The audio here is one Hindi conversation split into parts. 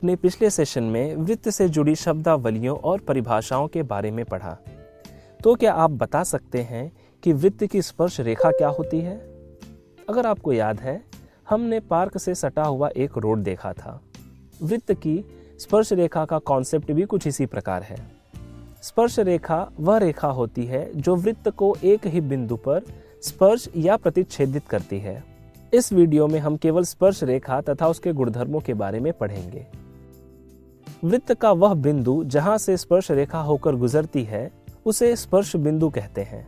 अपने पिछले सेशन में वृत्त से जुड़ी शब्दावलियों और परिभाषाओं के बारे में पढ़ा। तो क्या आप बता सकते हैं कि वृत्त की स्पर्श रेखा क्या होती है? अगर आपको याद है, हमने पार्क से सटा हुआ एक रोड देखा था। वृत्त की स्पर्श रेखा का कॉन्सेप्ट भी कुछ इसी प्रकार है। स्पर्श रेखा वह रेखा होती है जो वृत्त को एक ही बिंदु पर स्पर्श या प्रतिच्छेदित करती है। इस वीडियो में हम केवल स्पर्श रेखा तथा उसके गुणधर्मों के बारे में पढ़ेंगे। वृत्त का वह बिंदु जहां से स्पर्श रेखा होकर गुजरती है उसे स्पर्श बिंदु कहते हैं।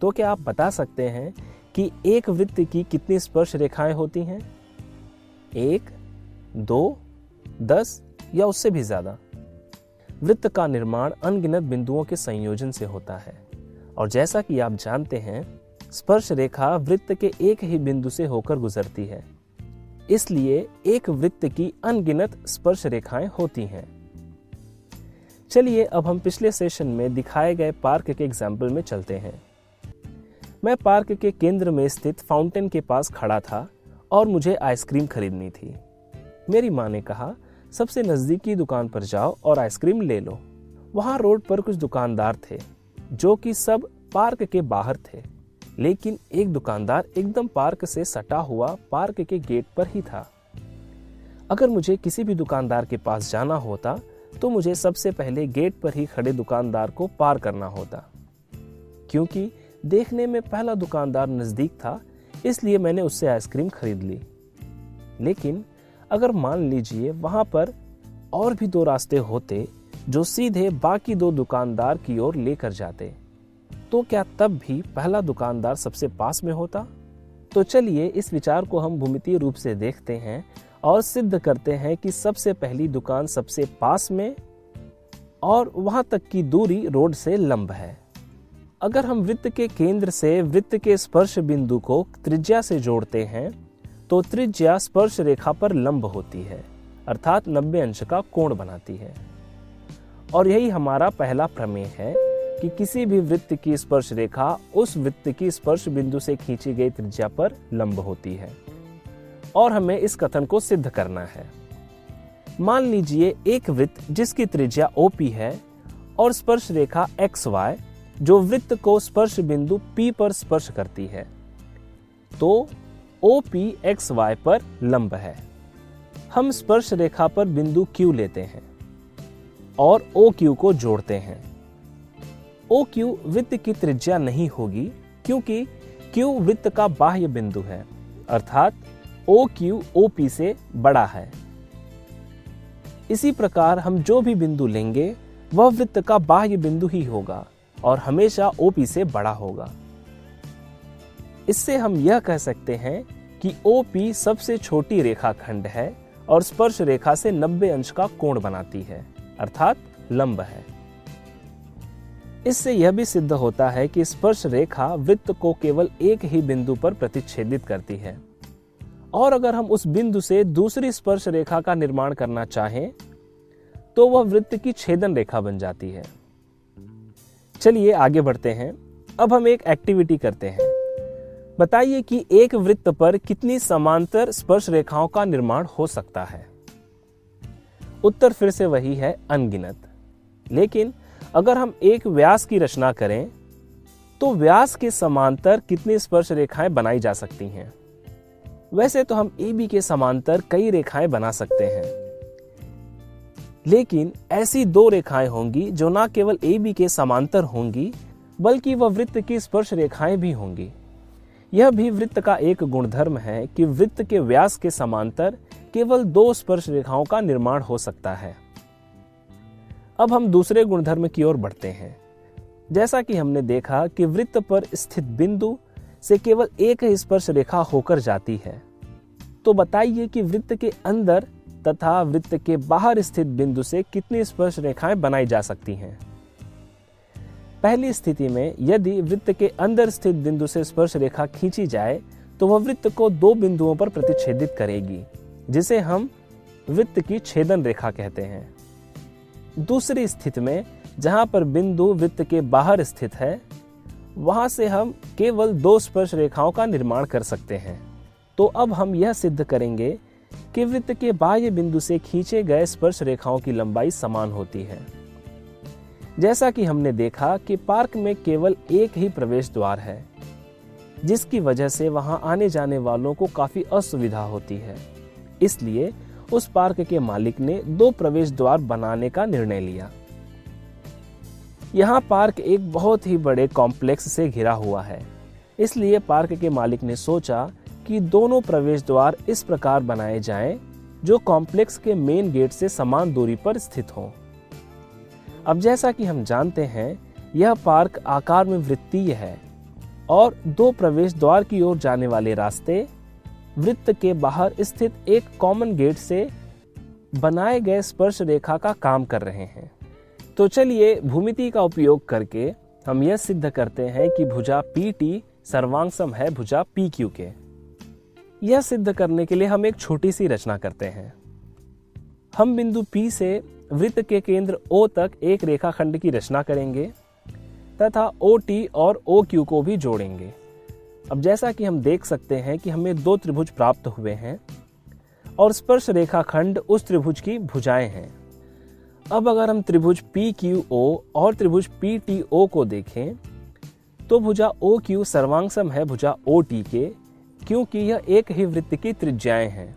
तो क्या आप बता सकते हैं कि एक वृत्त की कितनी स्पर्श रेखाएं होती हैं? 1, 2, 10 या उससे भी ज्यादा? वृत्त का निर्माण अनगिनत बिंदुओं के संयोजन से होता है और जैसा कि आप जानते हैं, स्पर्श रेखा वृत्त के एक ही बिंदु से होकर गुजरती है। इसलिए एक वृत्त की अनगिनत स्पर्श रेखाएं होती हैं। चलिए अब हम पिछले सेशन में दिखाए गए पार्क के एग्जाम्पल में चलते हैं। मैं पार्क के केंद्र में स्थित फाउंटेन के पास खड़ा था और मुझे आइसक्रीम खरीदनी थी। मेरी माँ ने कहा, सबसे नजदीकी दुकान पर जाओ और आइसक्रीम ले लो। वहां रोड पर कुछ दुकानदार थे जो कि सब पार्क के बाहर थे, लेकिन एक दुकानदार एकदम पार्क से सटा हुआ पार्क के गेट पर ही था। अगर मुझे किसी भी दुकानदार के पास जाना होता तो मुझे सबसे पहले गेट पर ही खड़े दुकानदार को पार करना होता। क्योंकि देखने में पहला दुकानदार नजदीक था, इसलिए मैंने उससे आइसक्रीम खरीद ली। लेकिन अगर मान लीजिए वहां पर और भी 2 रास्ते होते जो सीधे बाकी 2 दुकानदार की ओर लेकर जाते, तो क्या तब भी पहला दुकानदार सबसे पास में होता? तो चलिए इस विचार को हम भूमितीय रूप से देखते हैं और सिद्ध करते हैं कि सबसे पहली दुकान सबसे पास में और वहां तक की दूरी रोड से लंब है। अगर हम वृत्त के केंद्र से वृत्त के स्पर्श बिंदु को त्रिज्या से जोड़ते हैं तो त्रिज्या स्पर्श रेखा पर लंब होती है, अर्थात 90 अंश का कोण बनाती है। और यही हमारा पहला प्रमेय है कि किसी भी वृत्त की स्पर्श रेखा उस वृत्त की स्पर्श बिंदु से खींची गई त्रिज्या पर लंब होती है और हमें इस कथन को सिद्ध करना है। मान लीजिए एक वृत्त जिसकी त्रिज्या OP है और स्पर्श रेखा XY जो वृत्त को स्पर्श बिंदु P पर स्पर्श करती है, तो OP XY पर लंब है। हम स्पर्श रेखा पर बिंदु Q लेते हैं और OQ को जोड़ते हैं। OQ वृत्त की त्रिज्या नहीं होगी क्योंकि Q वृत्त का बाह्य बिंदु है, अर्थात OQ OP से बड़ा है। इसी प्रकार हम जो भी बिंदु लेंगे वह वृत्त का बाह्य बिंदु ही होगा और हमेशा OP से बड़ा होगा। इससे हम यह कह सकते हैं कि OP सबसे छोटी रेखाखंड है और स्पर्श रेखा से 90 अंश का कोण बनाती है, अर्थात लंब है। इससे यह भी सिद्ध होता है कि स्पर्श रेखा वृत्त को केवल एक ही बिंदु पर प्रतिच्छेदित करती है और अगर हम उस बिंदु से दूसरी स्पर्श रेखा का निर्माण करना चाहें तो वह वृत्त की छेदन रेखा बन जाती है। चलिए आगे बढ़ते हैं। अब हम एक एक्टिविटी करते हैं। बताइए कि एक वृत्त पर कितनी समांतर स्पर्श रेखाओं का निर्माण हो सकता है? उत्तर फिर से वही है, अनगिनत। लेकिन अगर हम एक व्यास की रचना करें तो व्यास के समांतर कितनी स्पर्श रेखाएं बनाई जा सकती हैं? वैसे तो हम AB के समांतर कई रेखाएं बना सकते हैं, लेकिन ऐसी 2 रेखाएं होंगी जो न केवल AB के समांतर होंगी बल्कि वह वृत्त की स्पर्श रेखाएं भी होंगी। यह भी वृत्त का एक गुणधर्म है कि वृत्त के व्यास के समांतर केवल 2 स्पर्श रेखाओं का निर्माण हो सकता है। अब हम दूसरे गुणधर्म की ओर बढ़ते हैं। जैसा कि हमने देखा कि वृत्त पर स्थित बिंदु से केवल एक ही स्पर्श रेखा होकर जाती है, तो बताइए कि वृत्त के अंदर तथा वृत्त के बाहर स्थित बिंदु से कितनी स्पर्श रेखाएं बनाई जा सकती हैं? पहली स्थिति में यदि वृत्त के अंदर स्थित बिंदु से स्पर्श रेखा खींची जाए तो वह वृत्त को 2 बिंदुओं पर प्रतिच्छेदित करेगी, जिसे हम वृत्त की छेदन रेखा कहते हैं। दूसरी स्थिति में जहां पर बिंदु वृत्त के बाहर स्थित है, वहां से हम केवल 2 स्पर्श रेखाओं का निर्माण कर सकते हैं। तो अब हम यह सिद्ध करेंगे कि वृत्त के बाह्य बिंदु से खींचे गए स्पर्श रेखाओं की लंबाई समान होती है। जैसा कि हमने देखा कि पार्क में केवल एक ही प्रवेश द्वार है, जिसकी वजह से वहां आने जाने वालों को काफी असुविधा होती है। इसलिए उस पार्क के मालिक ने 2 प्रवेश द्वार बनाने का निर्णय लिया। यहाँ पार्क एक बहुत ही बड़े कॉम्प्लेक्स से घिरा हुआ है, इसलिए पार्क के मालिक ने सोचा कि दोनों प्रवेश द्वार इस प्रकार बनाए जाएं जो कॉम्प्लेक्स के मेन गेट से समान दूरी पर स्थित हों। अब जैसा कि हम जानते हैं, यह पार्क आकार में वृत्तीय है और 2 प्रवेश द्वार की ओर जाने वाले रास्ते वृत्त के बाहर स्थित एक कॉमन गेट से बनाए गए स्पर्श रेखा का काम कर रहे हैं। तो चलिए भूमिति का उपयोग करके हम यह सिद्ध करते हैं कि भुजा PT सर्वांगसम है भुजा PQ के। यह सिद्ध करने के लिए हम एक छोटी सी रचना करते हैं। हम बिंदु P से वृत्त के केंद्र O तक एक रेखाखंड की रचना करेंगे तथा OT और OQ को भी जोड़ेंगे। अब जैसा कि हम देख सकते हैं कि हमें 2 त्रिभुज प्राप्त हुए हैं और स्पर्श रेखाखंड उस त्रिभुज की भुजाएं हैं। अब अगर हम त्रिभुज PQO और त्रिभुज PTO को देखें तो भुजा OQ सर्वांगसम है भुजा OT के, क्योंकि यह एक ही वृत्त की त्रिज्याएं हैं।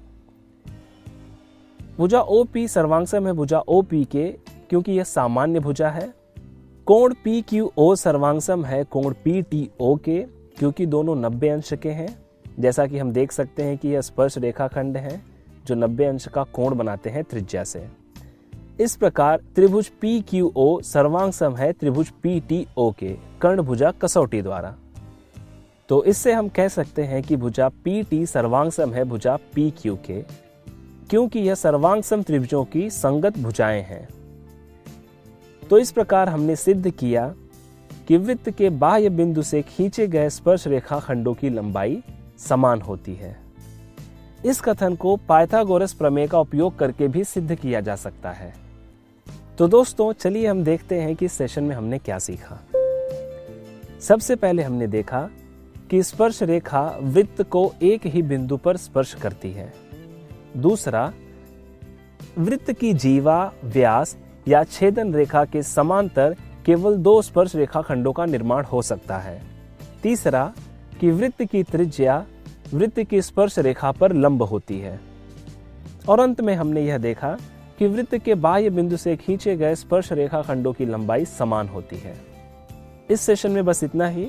भुजा OP सर्वांगसम है भुजा OP के, क्योंकि यह सामान्य भुजा है। कोण PQO सर्वांगसम है कोण PTO के, क्योंकि दोनों 90 अंश के हैं। जैसा कि हम देख सकते हैं कि यह स्पर्श रेखाखंड है जो 90 अंश का कोण बनाते हैं त्रिज्या से। इस प्रकार त्रिभुज PQO सर्वांगसम है त्रिभुज PTO के कर्ण भुजा कसौटी द्वारा। तो इससे हम कह सकते हैं कि भुजा PT सर्वांगसम है भुजा PQ के, क्योंकि यह सर्वांगसम त्रिभुजों की संगत भुजाएं हैं। तो इस प्रकार हमने सिद्ध किया कि वृत्त के बाह्य बिंदु से खींचे गए स्पर्श रेखा खंडों की लंबाई समान होती है। इस कथन को पाइथागोरस प्रमेय का उपयोग करके भी सिद्ध किया जा सकता है। तो दोस्तों चलिए हम देखते हैं कि इस सेशन में हमने क्या सीखा। सबसे पहले हमने देखा कि स्पर्श रेखा वृत्त को एक ही बिंदु पर स्पर्श करती है। दूसरा, वृत्त की जीवा, व्यास या छेदन रेखा के समांतर केवल 2 स्पर्श रेखा खंडों का निर्माण हो सकता है। तीसरा, कि वृत्त की त्रिज्या वृत्त की स्पर्श रेखा पर लंब होती है। और अंत में हमने यह देखा कि वृत्त के बाह्य बिंदु से खींचे गए स्पर्श रेखा खंडों की लंबाई समान होती है। इस सेशन में बस इतना ही।